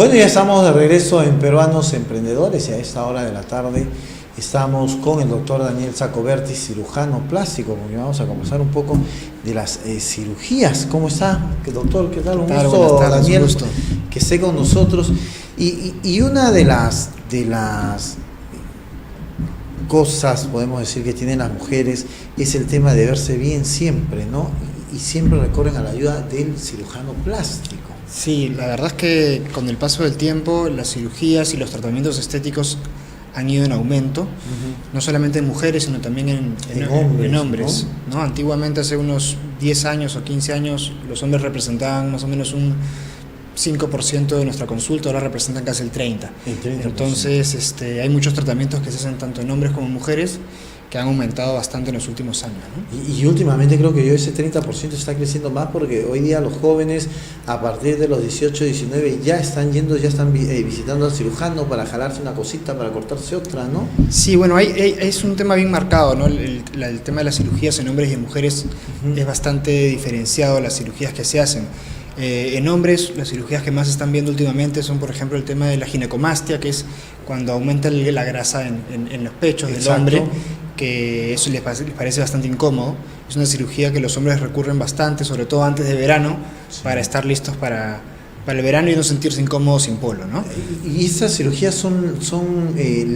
Bueno, ya estamos de regreso en Peruanos Emprendedores y a esta hora de la tarde estamos con el doctor Daniel Sacoberti, cirujano plástico, porque vamos a conversar un poco de las cirugías. ¿Cómo está, doctor? ¿Qué tal? Un gusto, Daniel, que esté con nosotros. Y una de las cosas, podemos decir, que tienen las mujeres es el tema de verse bien siempre, ¿no? Y siempre recurren a la ayuda del cirujano plástico. Sí, la verdad es que con el paso del tiempo las cirugías y los tratamientos estéticos han ido en aumento, no solamente en mujeres, sino también en hombres. ¿No? Antiguamente, hace unos 10 años o 15 años, los hombres representaban más o menos un 5% de nuestra consulta, ahora representan casi el 30%. Entonces, hay muchos tratamientos que se hacen tanto en hombres como en mujeres, que han aumentado bastante en los últimos años, ¿no? Y últimamente creo que ese 30% está creciendo más, porque hoy día los jóvenes a partir de los 18, 19 ya están visitando al cirujano para jalarse una cosita, para cortarse otra, ¿no? Sí, bueno, es un tema bien marcado, ¿no? El tema de las cirugías en hombres y en mujeres es bastante diferenciado a las cirugías que se hacen. En hombres, las cirugías que más se están viendo últimamente son, por ejemplo, el tema de la ginecomastia, que es cuando aumenta la grasa en los pechos del hombre, que eso les parece bastante incómodo. Es una cirugía que los hombres recurren bastante, sobre todo antes de verano, para estar listos para el verano y no sentirse incómodos sin polo, ¿no? ¿Y estas cirugías son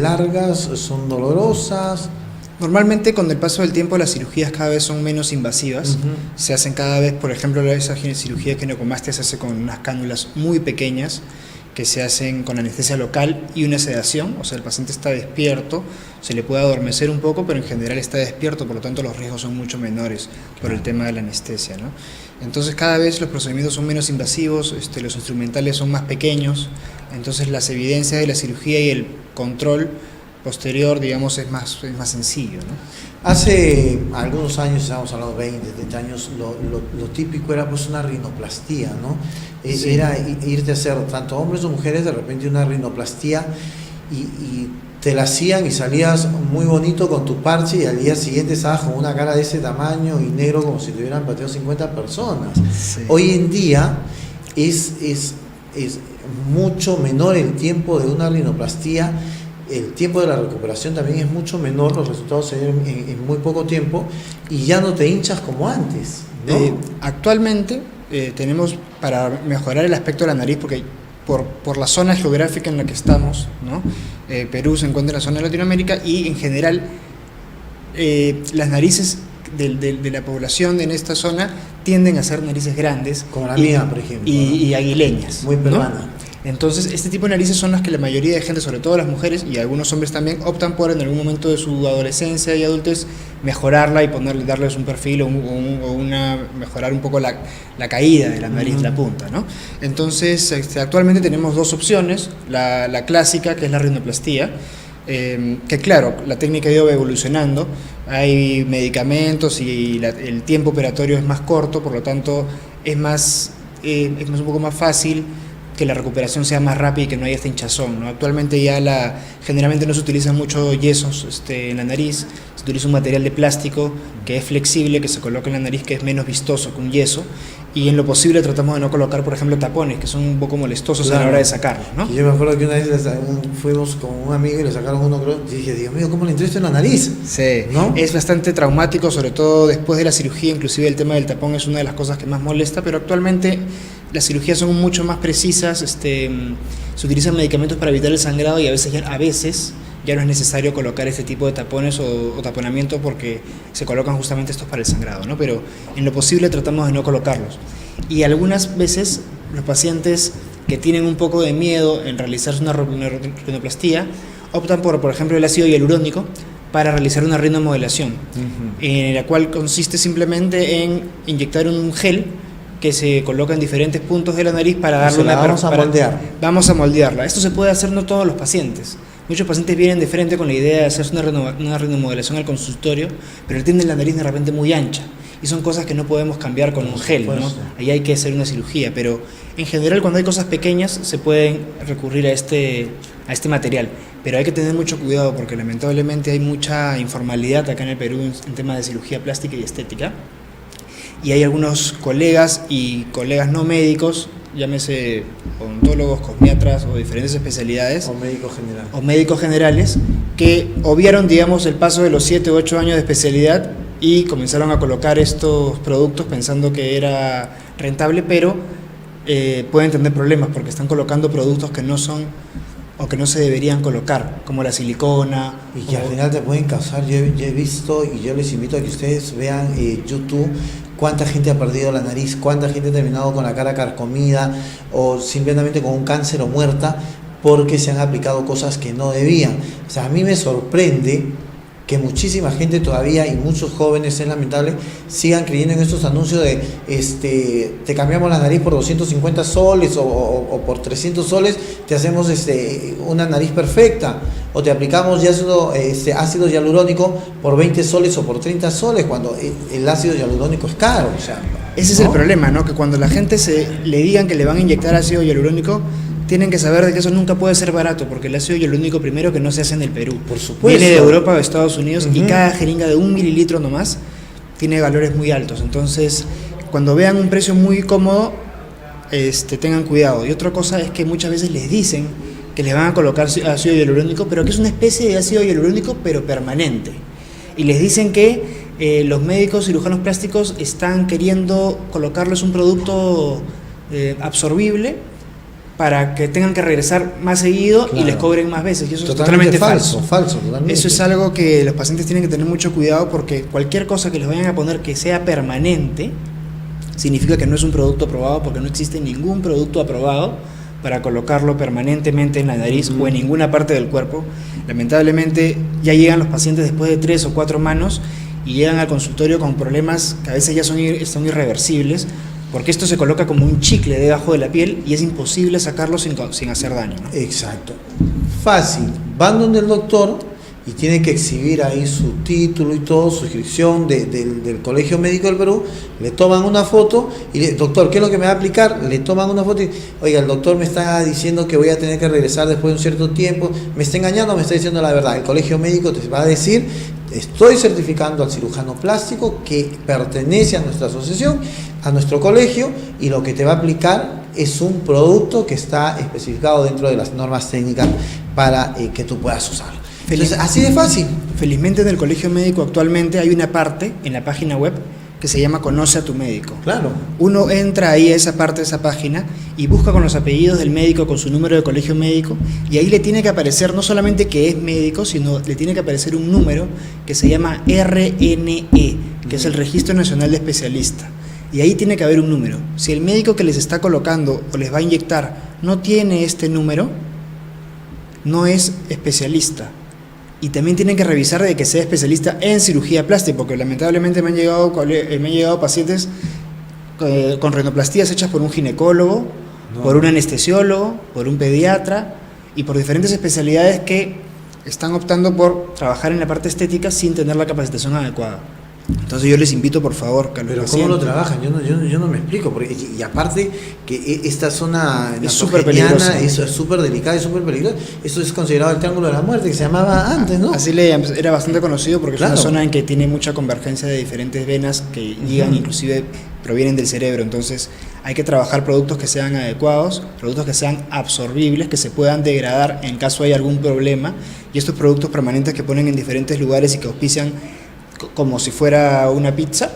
largas, son dolorosas? Normalmente, con el paso del tiempo, las cirugías cada vez son menos invasivas. Se hacen cada vez, por ejemplo, esa cirugía de ginecomastia se hace con unas cánulas muy pequeñas que se hacen con anestesia local y una sedación, o sea, el paciente está despierto, se le puede adormecer un poco, pero en general está despierto, por lo tanto los riesgos son mucho menores por el tema de la anestesia, ¿no? Entonces cada vez los procedimientos son menos invasivos, los instrumentales son más pequeños, entonces las evidencias de la cirugía y el control posterior, digamos, es más sencillo, ¿no? Hace algunos años, estamos hablando de 20, 30 años, lo típico era pues una rinoplastía, ¿no? Sí. Era irte a hacer, tanto hombres o mujeres, de repente una rinoplastía y te la hacían y salías muy bonito con tu parche, y al día siguiente estabas con una cara de ese tamaño y negro como si te hubieran pateado 50 personas. Sí. Hoy en día es mucho menor el tiempo de una rinoplastía. El tiempo de la recuperación también es mucho menor, los resultados se ven en muy poco tiempo y ya no te hinchas como antes, ¿no? Actualmente tenemos, para mejorar el aspecto de la nariz, porque por la zona geográfica en la que estamos, ¿no? Perú se encuentra en la zona de Latinoamérica y en general las narices de la población en esta zona tienden a ser narices grandes, como la mía, por ejemplo, y aguileñas, muy peruana, ¿no? Entonces, este tipo de narices son las que la mayoría de gente, sobre todo las mujeres y algunos hombres también, optan por en algún momento de su adolescencia y adultez mejorarla y darles un perfil o mejorar un poco la caída de la nariz, la punta, ¿no? Entonces, actualmente tenemos dos opciones: la clásica, que es la rinoplastía, que claro, la técnica ha ido evolucionando, hay medicamentos y el tiempo operatorio es más corto, por lo tanto es un poco más fácil que la recuperación sea más rápida y que no haya esta hinchazón, ¿no? Actualmente ya generalmente no se utilizan mucho yesos en la nariz, se utiliza un material de plástico que es flexible, que se coloca en la nariz, que es menos vistoso que un yeso, y en lo posible tratamos de no colocar, por ejemplo, tapones, que son un poco molestosos, claro, a la hora de sacarlos, ¿no? Y yo me acuerdo que una vez fuimos con un amigo y le sacaron uno, creo, y dije, Dios mío, ¿cómo le entró esto en la nariz? Sí, ¿no? Es bastante traumático, sobre todo después de la cirugía, inclusive el tema del tapón es una de las cosas que más molesta, pero actualmente las cirugías son mucho más precisas, se utilizan medicamentos para evitar el sangrado y a veces ya no es necesario colocar este tipo de tapones o taponamiento, porque se colocan justamente estos para el sangrado, ¿no? Pero en lo posible tratamos de no colocarlos. Y algunas veces los pacientes que tienen un poco de miedo en realizarse una rinoplastía optan por ejemplo, el ácido hialurónico para realizar una rinomodelación, en la cual consiste simplemente en inyectar un gel que se coloca en diferentes puntos de la nariz para darle vamos a moldearla. Esto se puede hacer no todos los pacientes. Muchos pacientes vienen de frente con la idea de hacerse una rinomodelación al consultorio, pero tienen la nariz de repente muy ancha y son cosas que no podemos cambiar con un gel, ¿no? Ahí hay que hacer una cirugía, pero en general cuando hay cosas pequeñas se pueden recurrir a este material, pero hay que tener mucho cuidado porque lamentablemente hay mucha informalidad acá en el Perú en temas de cirugía plástica y estética. Y hay algunos colegas y colegas no médicos llámese odontólogos, cosmiatras o diferentes especialidades, O médicos generales. o médicos generales, que obviaron, digamos, el paso de los 7 u 8 años de especialidad y comenzaron a colocar estos productos pensando que era rentable, pero pueden tener problemas porque están colocando productos que no son o que no se deberían colocar, como la silicona. Y que al final te pueden causar, yo he visto, y yo les invito a que ustedes vean YouTube, cuánta gente ha perdido la nariz, cuánta gente ha terminado con la cara carcomida o simplemente con un cáncer o muerta porque se han aplicado cosas que no debían. O sea, a mí me sorprende que muchísima gente todavía y muchos jóvenes, es lamentable, sigan creyendo en estos anuncios de te cambiamos la nariz por 250 soles o por 300 soles, te hacemos una nariz perfecta, o te aplicamos ácido hialurónico por 20 soles o por 30 soles, cuando el ácido hialurónico es caro. O sea, ese es el problema, ¿no? Que cuando la gente le digan que le van a inyectar ácido hialurónico, tienen que saber de que eso nunca puede ser barato, porque el ácido hialurónico, primero, que no se hace en el Perú. Por supuesto. Viene de Europa o de Estados Unidos, y cada jeringa de 1 mililitro nomás tiene valores muy altos. Entonces, cuando vean un precio muy cómodo, tengan cuidado. Y otra cosa es que muchas veces les dicen que les van a colocar ácido hialurónico, pero que es una especie de ácido hialurónico, pero permanente. Y les dicen que los médicos cirujanos plásticos están queriendo colocarles un producto absorbible para que tengan que regresar más seguido, claro, y les cobren más veces, y eso totalmente es totalmente falso. Totalmente. Eso es algo que los pacientes tienen que tener mucho cuidado, porque cualquier cosa que les vayan a poner que sea permanente significa que no es un producto aprobado, porque no existe ningún producto aprobado para colocarlo permanentemente en la nariz o en ninguna parte del cuerpo. Lamentablemente ya llegan los pacientes después de 3 o 4 manos y llegan al consultorio con problemas que a veces ya son irreversibles, porque esto se coloca como un chicle debajo de la piel y es imposible sacarlo sin hacer daño, ¿no? Exacto. Fácil. Van donde el doctor y tiene que exhibir ahí su título y todo, su inscripción del Colegio Médico del Perú, le toman una foto y doctor, ¿qué es lo que me va a aplicar? Le toman una foto y, oiga, el doctor me está diciendo que voy a tener que regresar después de un cierto tiempo, ¿me está engañando o me está diciendo la verdad? El Colegio Médico te va a decir: estoy certificando al cirujano plástico que pertenece a nuestra asociación, a nuestro colegio, y lo que te va a aplicar es un producto que está especificado dentro de las normas técnicas para que tú puedas usarlo. Entonces, así de fácil. Felizmente en el Colegio Médico actualmente hay una parte en la página web que se llama Conoce a tu médico. Claro. Uno entra ahí a esa parte de esa página y busca con los apellidos del médico, con su número de colegio médico, y ahí le tiene que aparecer no solamente que es médico, sino le tiene que aparecer un número que se llama RNE, que es el Registro Nacional de Especialista. Y ahí tiene que haber un número. Si el médico que les está colocando o les va a inyectar no tiene este número, no es especialista. Y también tienen que revisar de que sea especialista en cirugía plástica, porque lamentablemente me han llegado pacientes con rinoplastías hechas por un ginecólogo, por un anestesiólogo, por un pediatra y por diferentes especialidades que están optando por trabajar en la parte estética sin tener la capacitación adecuada. Entonces yo les invito, por favor, que Pero ¿cómo lo trabajan? Yo no me explico. Porque, y aparte que esta zona es súper peligrosa, es súper delicada y súper peligrosa. Eso es considerado el Triángulo de la Muerte, que se llamaba antes, ¿no? Así era bastante conocido porque claro, es una zona en que tiene mucha convergencia de diferentes venas que llegan, inclusive provienen del cerebro. Entonces hay que trabajar productos que sean adecuados, productos que sean absorbibles, que se puedan degradar en caso hay algún problema. Y estos productos permanentes que ponen en diferentes lugares y que auspician como si fuera una pizza,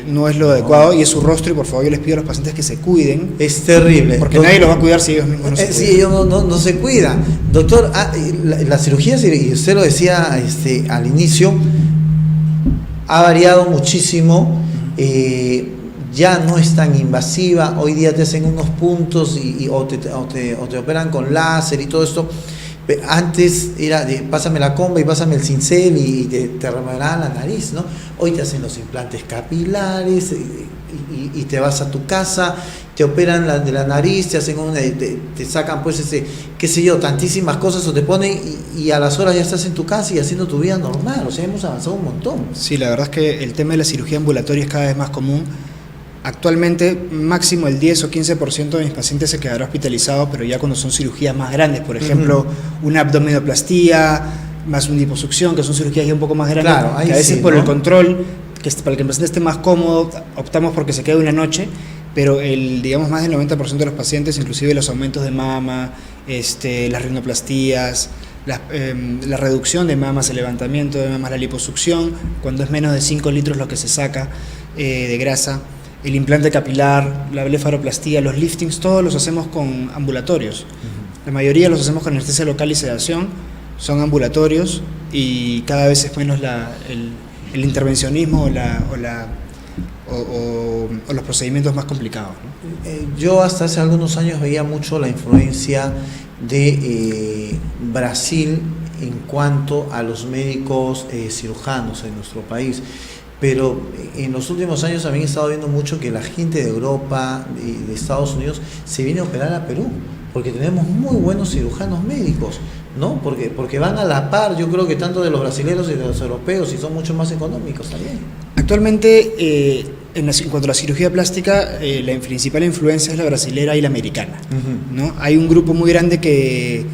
no es lo adecuado y es su rostro, y por favor yo les pido a los pacientes que se cuiden. Es terrible. Porque nadie los va a cuidar si ellos mismos no se cuidan. Sí, ellos no se cuidan. Doctor, la cirugía, y usted lo decía al inicio, ha variado muchísimo, ya no es tan invasiva, hoy día te hacen unos puntos o te operan con láser y todo esto. Antes era de pásame la comba y pásame el cincel y te remodelaban la nariz, ¿no? Hoy te hacen los implantes capilares y te vas a tu casa, te operan de la nariz, te hacen te sacan pues qué sé yo, tantísimas cosas, o te ponen y a las horas ya estás en tu casa y haciendo tu vida normal. O sea, hemos avanzado un montón. Sí, la verdad es que el tema de la cirugía ambulatoria es cada vez más común. Actualmente máximo el 10 o 15% de mis pacientes se quedará hospitalizados, pero ya cuando son cirugías más grandes, por ejemplo, una abdominoplastía más una liposucción, que son cirugías ya un poco más grandes, claro, que a veces sí, por el control, para que el paciente esté más cómodo, optamos porque se quede una noche, pero digamos más del 90% de los pacientes, inclusive los aumentos de mama, las rinoplastías, la reducción de mamas, el levantamiento de mamas, la liposucción, cuando es menos de 5 litros lo que se saca de grasa, el implante capilar, la blefaroplastía, los liftings, todos los hacemos con ambulatorios. La mayoría los hacemos con anestesia local y sedación, son ambulatorios y cada vez es menos el intervencionismo o los procedimientos más complicados, ¿no? Yo hasta hace algunos años veía mucho la influencia de Brasil en cuanto a los médicos cirujanos en nuestro país, pero en los últimos años también he estado viendo mucho que la gente de Europa y de Estados Unidos se viene a operar a Perú, porque tenemos muy buenos cirujanos médicos, ¿no? Porque van a la par, yo creo que tanto de los brasileños y de los europeos, y son mucho más económicos también. Actualmente, en cuanto a la cirugía plástica, la principal influencia es la brasilera y la americana, ¿no? Hay un grupo muy grande que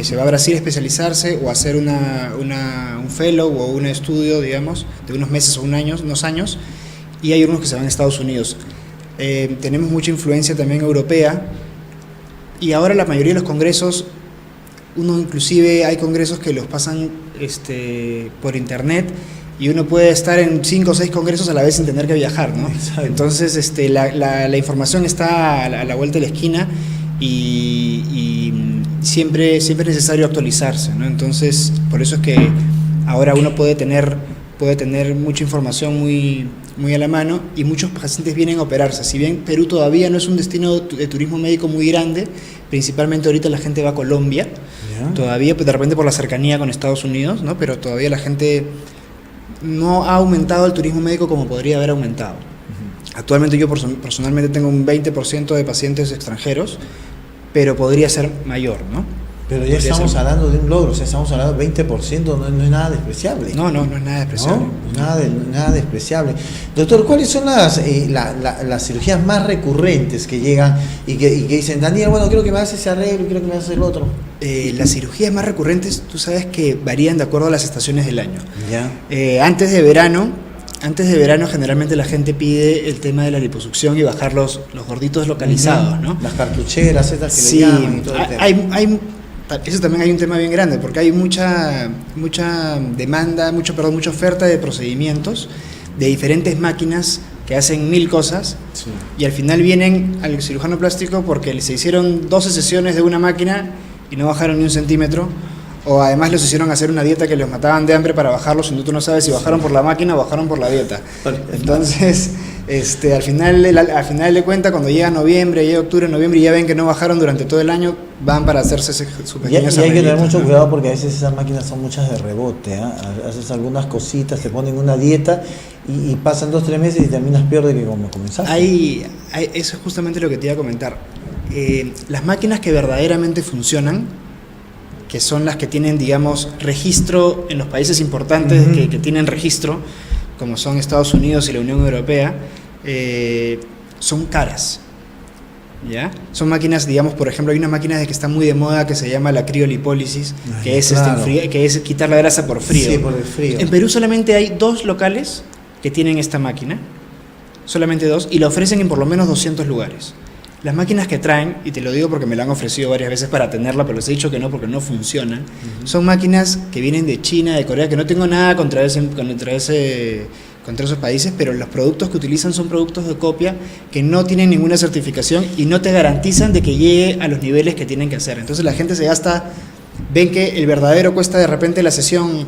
se va a Brasil a especializarse o a hacer un fellow o un estudio, digamos, de unos meses o unos años, y hay unos que se van a Estados Unidos. Tenemos mucha influencia también europea, y ahora la mayoría de los congresos, inclusive hay congresos que los pasan por internet, y uno puede estar en 5 o 6 congresos a la vez sin tener que viajar, ¿no? Exacto. Entonces la información está a la vuelta de la esquina y siempre es necesario actualizarse, ¿no? Entonces por eso es que ahora uno puede tener mucha información muy a la mano, y muchos pacientes vienen a operarse. Si bien Perú todavía no es un destino de turismo médico muy grande, principalmente ahorita la gente va a Colombia, todavía, pues de repente por la cercanía con Estados Unidos, ¿no? Pero todavía la gente no ha aumentado el turismo médico como podría haber aumentado. Actualmente yo personalmente tengo un 20% de pacientes extranjeros, pero podría ser mayor, ¿no? Pero ya estamos hablando de un logro, o sea, estamos hablando del 20%, no es nada despreciable. No es nada despreciable. No, nada despreciable. Doctor, ¿cuáles son las cirugías más recurrentes que llegan y que dicen, Daniel, bueno, quiero que me hagas ese arreglo, quiero que me hagas el otro? Las cirugías más recurrentes, tú sabes que varían de acuerdo a las estaciones del año. Ya. Antes de verano generalmente la gente pide el tema de la liposucción y bajar los gorditos localizados, ¿no? Las cartucheras, estas que sí, le llaman y todo el tema. Eso también hay un tema bien grande, porque hay mucha demanda, mucha oferta de procedimientos, de diferentes máquinas que hacen 1000 cosas, Sí. y al final vienen al cirujano plástico porque se hicieron 12 sesiones de una máquina y no bajaron ni un centímetro, o además los hicieron hacer una dieta que los mataban de hambre para bajarlos, y tú no sabes si bajaron por la máquina o bajaron por la dieta. Entonces, al final de cuentas, cuando llega noviembre, llega octubre, noviembre, y ya ven que no bajaron durante todo el año, van para hacerse su pequeño Y hay que tener mucho cuidado, porque a veces esas máquinas son muchas de rebote, ¿eh? Haces algunas cositas, te ponen una dieta y pasan 2-3 meses y terminas peor de que como comenzaste. Eso es justamente lo que te iba a comentar. Las máquinas que verdaderamente funcionan, que son las que tienen, digamos, registro en los países importantes, que tienen registro, como son Estados Unidos y la Unión Europea, son caras, ¿ya? Son máquinas, digamos, por ejemplo, hay una máquina que está muy de moda que se llama la criolipólisis, que es quitar la grasa por frío. Sí, por el frío. En Perú solamente hay 2 locales que tienen esta máquina, solamente 2, y la ofrecen en por lo menos 200 lugares. Las máquinas que traen, y te lo digo porque me la han ofrecido varias veces para tenerla, pero les he dicho que no porque no funcionan, son máquinas que vienen de China, de Corea, que no tengo nada contra esos países, pero los productos que utilizan son productos de copia que no tienen ninguna certificación y no te garantizan de que llegue a los niveles que tienen que hacer. Entonces la gente se gasta, ven que el verdadero cuesta de repente la sesión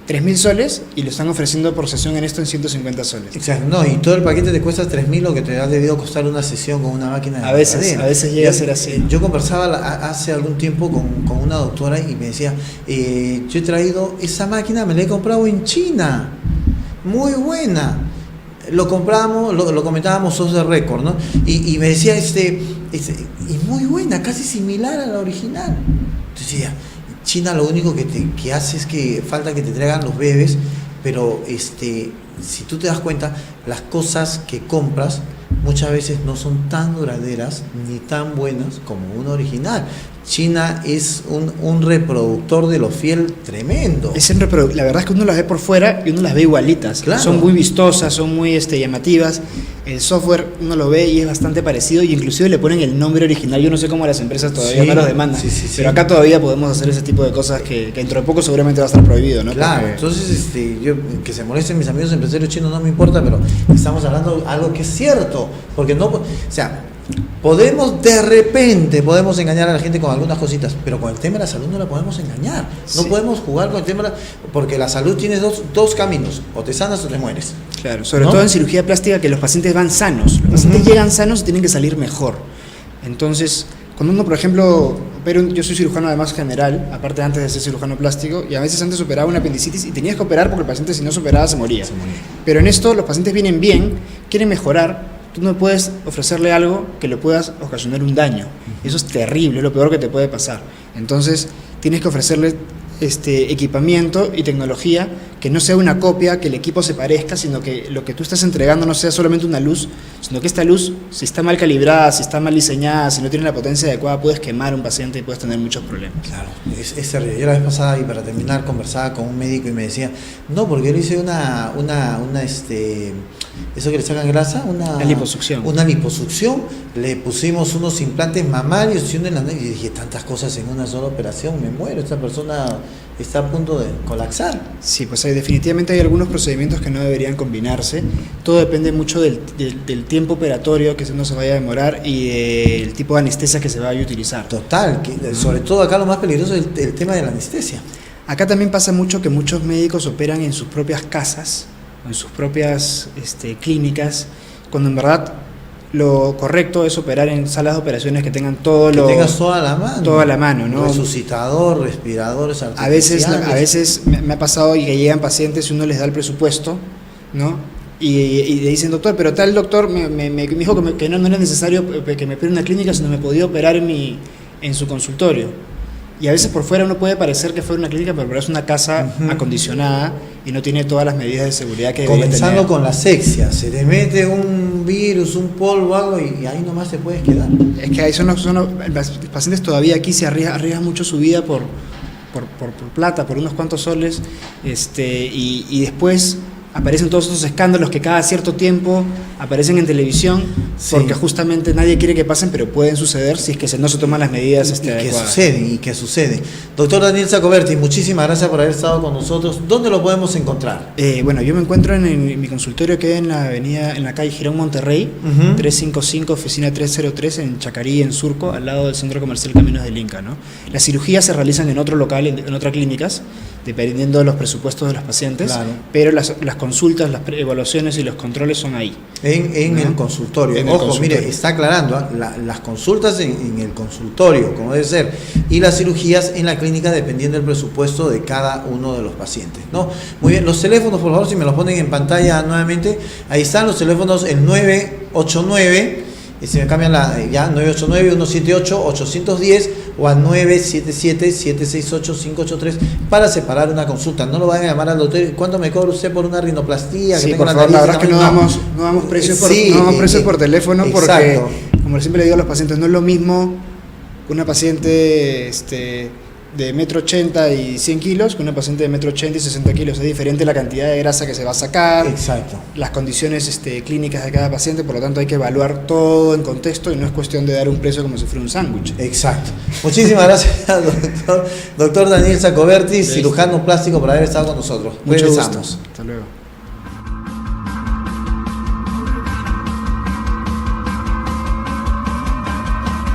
3.000 soles y lo están ofreciendo por sesión en 150 soles. Exacto, no, y todo el paquete te cuesta 3.000, lo que te ha debido costar una sesión con una máquina de A veces llega a ser así. Yo conversaba hace algún tiempo con una doctora y me decía, yo he traído esa máquina, me la he comprado en China, muy buena. Lo compramos, lo comentábamos sos de récord, ¿no? Y me decía, y muy buena, casi similar a la original. Entonces decía, China lo único que hace es que falta que te traigan los bebés, pero si tú te das cuenta, las cosas que compras muchas veces no son tan duraderas ni tan buenas como una original. China es un reproductor de lo fiel tremendo. La verdad es que uno las ve por fuera y uno las ve igualitas. Claro. Son muy vistosas, son muy llamativas. el software uno lo ve y es bastante parecido y inclusive le ponen el nombre original. Yo no sé cómo las empresas todavía no los demandan, pero acá todavía podemos hacer ese tipo de cosas que dentro de poco seguramente va a estar prohibido, ¿no? Claro, Porque... entonces yo que se molesten mis amigos empresarios chinos no me importa, pero estamos hablando de algo que es cierto, porque no, o sea, podemos engañar a la gente con algunas cositas, pero con el tema de la salud no la podemos engañar. No podemos jugar con el tema porque la salud tiene dos caminos, o te sanas o te mueres. Claro, sobre todo en cirugía plástica, que los pacientes van sanos. Los pacientes llegan sanos y tienen que salir mejor. Entonces, cuando uno, por ejemplo, yo soy cirujano además general, aparte antes de ser cirujano plástico, y a veces antes operaba una apendicitis y tenías que operar porque el paciente si no se operaba se moría. Pero en esto los pacientes vienen bien, quieren mejorar. Tú no puedes ofrecerle algo que le puedas ocasionar un daño. Eso es terrible, es lo peor que te puede pasar. Entonces, tienes que ofrecerle equipamiento y tecnología que no sea una copia, que el equipo se parezca, sino que lo que tú estás entregando no sea solamente una luz, sino que esta luz, si está mal calibrada, si está mal diseñada, si no tiene la potencia adecuada, puedes quemar a un paciente y puedes tener muchos problemas. Claro, es terrible. Yo la vez pasada, y para terminar, conversaba con un médico y me decía, no, porque yo le hice eso que le sacan grasa, una liposucción. Una liposucción, le pusimos unos implantes mamarios y dije, tantas cosas en una sola operación, me muero, esta persona está a punto de colapsar. Sí, pues definitivamente hay algunos procedimientos que no deberían combinarse. Todo depende mucho del tiempo operatorio que no se vaya a demorar y del tipo de anestesia que se vaya a utilizar. Total, sobre todo acá lo más peligroso es el tema de la anestesia. Acá también pasa mucho que muchos médicos operan en sus propias casas, en sus propias clínicas, cuando en verdad lo correcto es operar en salas de operaciones que tengan tengas toda la mano. Toda la mano, ¿no? Resucitador, respiradores artificiales. A veces me ha pasado y que llegan pacientes y uno les da el presupuesto, ¿no? Y le dicen, doctor, pero tal doctor me dijo que no era necesario que me opere en una clínica, sino me podía operar en su consultorio. Y a veces por fuera uno puede parecer que fuera una clínica, pero es una casa acondicionada y no tiene todas las medidas de seguridad que debería tener. Comenzando con la asepsia, se te mete un virus, un polvo, algo y ahí nomás te puedes quedar. Es que ahí los pacientes todavía aquí se arriesgan mucho su vida por plata, por unos cuantos soles, y después aparecen todos esos escándalos que cada cierto tiempo aparecen en televisión, porque justamente nadie quiere que pasen, pero pueden suceder si es que no se toman las medidas adecuadas. Que suceden. Doctor Daniel Saccoberti, muchísimas gracias por haber estado con nosotros. ¿Dónde lo podemos encontrar? Bueno, yo me encuentro en mi consultorio que en la calle Girón Monterrey, 355, oficina 303, en Chacarí, en Surco, al lado del Centro Comercial Caminos del Inca, ¿no? Las cirugías se realizan en otro local, en otras clínicas, dependiendo de los presupuestos de los pacientes, pero las consultas, las evaluaciones y los controles son ahí. En el consultorio. Ojo, mire, está aclarando, las consultas en el consultorio, como debe ser, y las cirugías en la clínica dependiendo del presupuesto de cada uno de los pacientes, ¿no? Muy bien, los teléfonos, por favor, si me los ponen en pantalla nuevamente, ahí están los teléfonos, el 989, se me cambian 989-178-810 o al 977-768-583 para separar una consulta. No lo vayan a llamar al doctor. ¿Cuánto me cobra usted por una rinoplastia? Sí, por favor, la verdad es que no damos precios por teléfono, porque, como siempre le digo a los pacientes, no es lo mismo una paciente de 1,80 m y 100 kilos que una paciente de 1,80 m y 60 kilos. Es diferente la cantidad de grasa que se va a sacar, las condiciones clínicas de cada paciente, por lo tanto hay que evaluar todo en contexto y no es cuestión de dar un precio como si fuera un sándwich. Exacto. Muchísimas gracias, doctor Daniel Saccoberti, cirujano plástico, por haber estado con nosotros. Mucho gusto. Hasta luego.